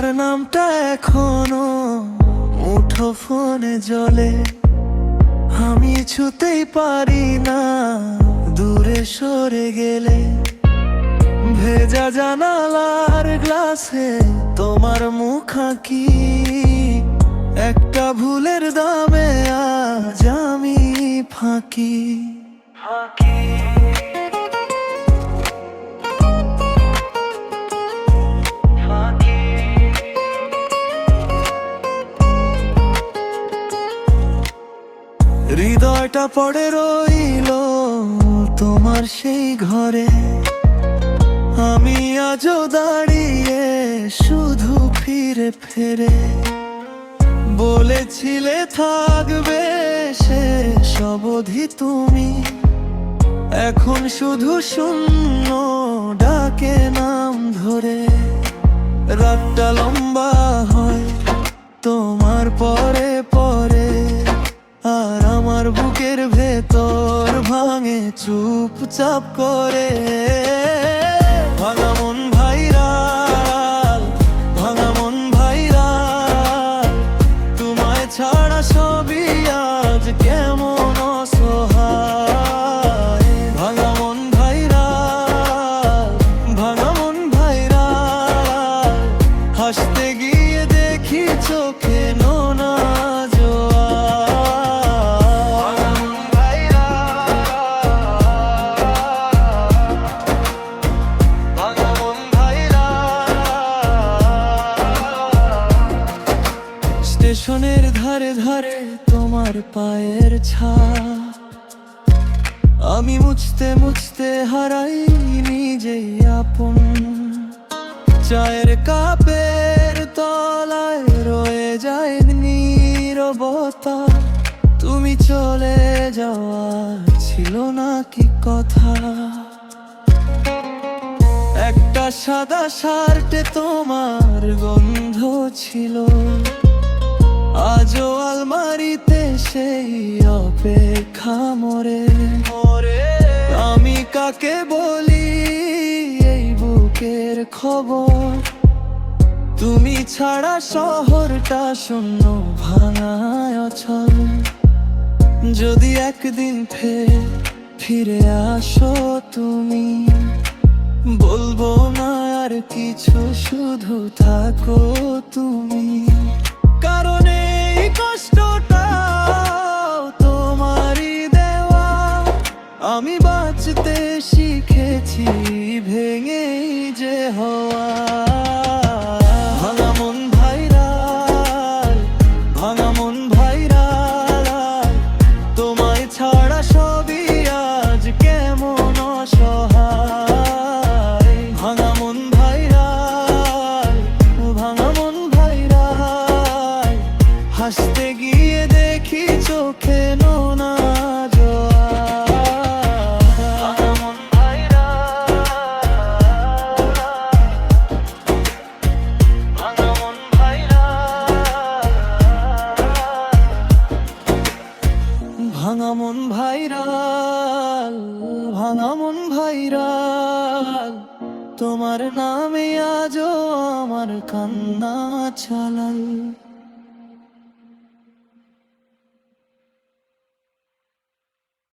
তোমার নামটা এখনো মুঠো ফোনে জ্বলে, আমি ছুতেই পারি না দূরে সরে গেলে। ভেজা জানালার গ্লাসে তোমার মুখাকি, একটা ভুলের দামে আজ আমি ফাঁকি। হৃদয়টা পড়ে রইল তোমার সেই ঘরে, আমি আজও দাঁড়িয়ে শুধু ফিরে ফিরে। বলেছিলে থাকবে শেষ অবধি তুমি, এখন শুধু শূন্য ডাকে নাম ধরে। রাতটা লম্বা হয় তোমার পরে পরে, আর আমার বুকের ভেতর ভাঙে চুপচাপ করে। ভাঙা মন ভাইরাল, ভাঙা মন ভাইরাল, তোমায় ছাড়া সবই আজ কেমন অসহায়। ভাঙা মন ভাইরাল, ভাঙা মন ভাইরাল, হাসতে গিয়ে দেখি চোখে নোনা জোয়ার। স্টেশনের ধারে ধারে তোমার পায়ের ছাপ, আমি মুছতে মুছতে হারাই নিজেই আপন। চায়ের কাপের তলায় রয়ে যায় নীরবতা, তুমি চলে যাওয়া ছিল না কি কথা। একটা সাদা শার্টে তোমার গন্ধ ছিল, আজও আলমারিতে সেই অপেক্ষা মরে। আমি কাকে বলি এই বুকের খবর, তুমি ছাড়া শহরটা শূন্য ভাঙায় অচল। যদি একদিন ফিরে আসো তুমি, বলবো না আর কিছু, শুধু থাকো তুমি। কারণ এই কষ্টটা তোমারই দেওয়া, আমি বাঁচতে শিখেছি ভেঙেই যে হওয়া। ভাঙা মন ভাইরাল, ভাঙা মন ভাইরাল, তোমায় ছাড়া সবই আজ কেমন অসহায়। ভাঙা মন ভাইরাল, ভাঙা মন ভাইরাল, হাসতে গিয়ে দেখি চোখে নোনা জোয়ার। ভাঙা মন ভাইরাল, ভাঙা মন ভাইরাল, ভাঙা মন ভাইরাল, ভাঙা মন ভাইরাল, তোমার নামে আজও আমার কান্না চালাল।